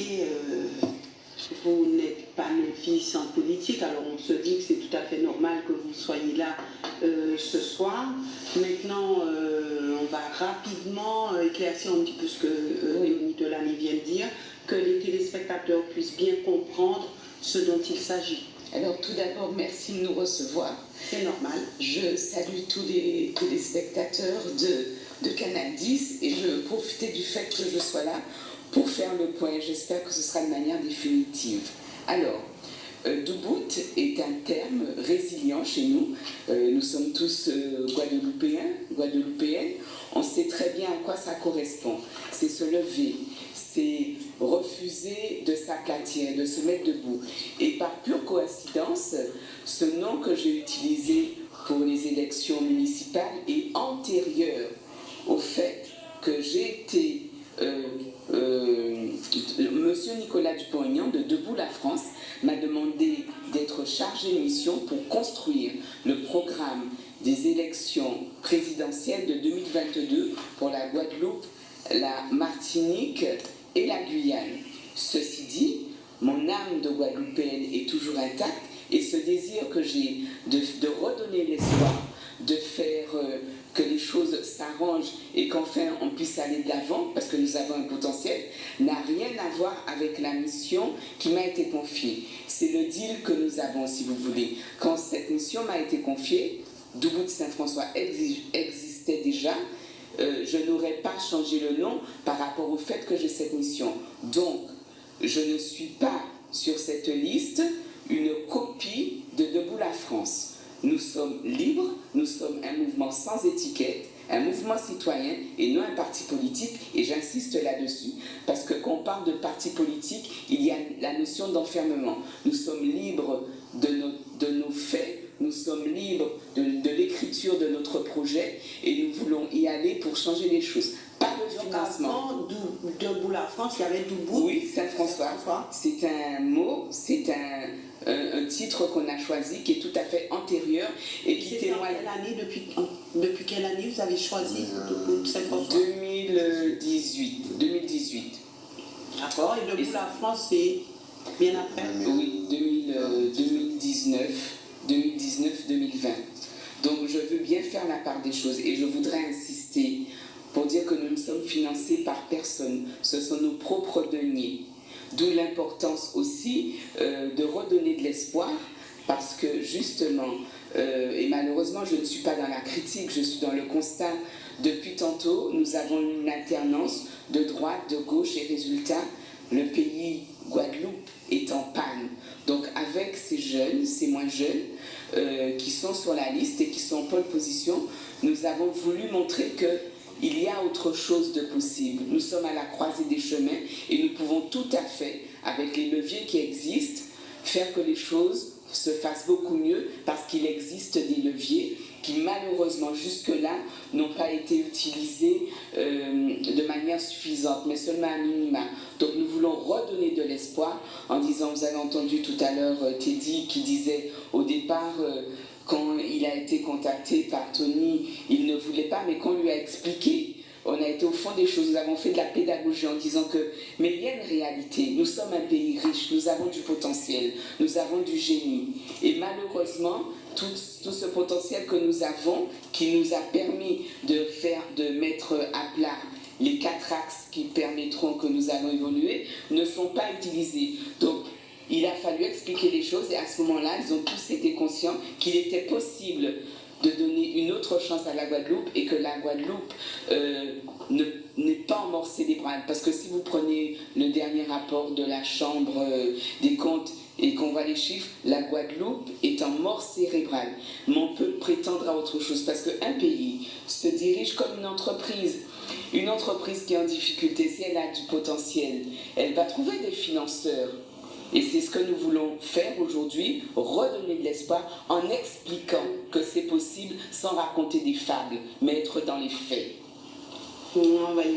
remarqué, vous n'êtes pas novice en politique, alors on se dit que c'est tout à fait normal que vous soyez là ce soir. Maintenant, on va rapidement éclaircir un petit peu ce que Léonie Delany vient de dire, que les téléspectateurs puissent bien comprendre ce dont il s'agit. Alors tout d'abord, merci de nous recevoir. C'est normal. Je salue tous les téléspectateurs de Canal 10 et je profite du fait que je sois là pour faire le point. J'espère que ce sera de manière définitive. Alors, Doubout est un terme résilient chez nous. Nous sommes tous Guadeloupéens, Guadeloupéennes. On sait très bien à quoi ça correspond. C'est se lever, c'est refuser de s'aplatir, de se mettre debout. Et par pure coïncidence, ce nom que j'ai utilisé pour les élections municipales est antérieur au fait que j'ai été... Monsieur Nicolas Dupont-Aignan de Debout la France m'a demandé d'être chargé de mission pour construire le programme des élections présidentielles de 2022 pour la Guadeloupe, la Martinique et la Guyane. Ceci dit, mon âme de Guadeloupéenne est toujours intacte et ce désir que j'ai de redonner l'espoir, de faire que les choses s'arrangent et qu'enfin on puisse aller de l'avant parce que nous avons un potentiel, n'a rien à voir avec la mission qui m'a été confiée. C'est le deal que nous avons, si vous voulez. Quand cette mission m'a été confiée, Doubout de Saint-François existait déjà, je n'aurais pas changé le nom par rapport au fait que j'ai cette mission. Donc, je ne suis pas sur cette liste une copie de Debout la France. Nous sommes libres, nous sommes un mouvement sans étiquette, un mouvement citoyen et non un parti politique, et j'insiste là-dessus, parce que quand on parle de parti politique, il y a la notion d'enfermement. Nous sommes libres de nos faits, nous sommes libres de l'écriture de notre projet, et nous voulons y aller pour changer les choses. Pas de financement. Donc avant Debout la France, il y avait Doubout. Oui, Saint-François. C'est un mot, c'est un titre qu'on a choisi qui est tout à fait antérieur et qui témoigne. Depuis quelle année vous avez choisi Debout Saint-François? 2018. D'accord, et Debout la France, c'est bien après? Oui, 2019-2020. Donc je veux bien faire la part des choses et je voudrais insister pour dire que nous ne sommes financés par personne, ce sont nos propres deniers. D'où l'importance aussi de redonner de l'espoir, parce que justement, et malheureusement je ne suis pas dans la critique, je suis dans le constat, depuis tantôt nous avons une alternance de droite, de gauche, et résultat, le pays Guadeloupe est en panne. Donc avec ces jeunes, ces moins jeunes, qui sont sur la liste et qui sont en pole position, nous avons voulu montrer que il y a autre chose de possible. Nous sommes à la croisée des chemins et nous pouvons tout à fait, avec les leviers qui existent, faire que les choses se fassent beaucoup mieux parce qu'il existe des leviers qui malheureusement jusque-là n'ont pas été utilisés de manière suffisante, mais seulement à minima. Donc nous voulons redonner de l'espoir en disant, vous avez entendu tout à l'heure Teddy qui disait au départ... quand il a été contacté par Tony, il ne voulait pas, mais qu'on lui a expliqué, on a été au fond des choses, nous avons fait de la pédagogie en disant que, mais il y a une réalité, nous sommes un pays riche, nous avons du potentiel, nous avons du génie, et malheureusement, tout ce potentiel que nous avons, qui nous a permis de mettre à plat les 4 axes qui permettront que nous allons évoluer, ne sont pas utilisés. Donc, il a fallu expliquer les choses et à ce moment-là, ils ont tous été conscients qu'il était possible de donner une autre chance à la Guadeloupe et que la Guadeloupe n'est pas en mort cérébrale. Parce que si vous prenez le dernier rapport de la Chambre des comptes et qu'on voit les chiffres, la Guadeloupe est en mort cérébrale. Mais on peut prétendre à autre chose parce qu'un pays se dirige comme une entreprise. Une entreprise qui est en difficulté, si elle a du potentiel, elle va trouver des financeurs. Et c'est ce que nous voulons faire aujourd'hui, redonner de l'espoir en expliquant que c'est possible sans raconter des fables, mais être dans les faits. On va y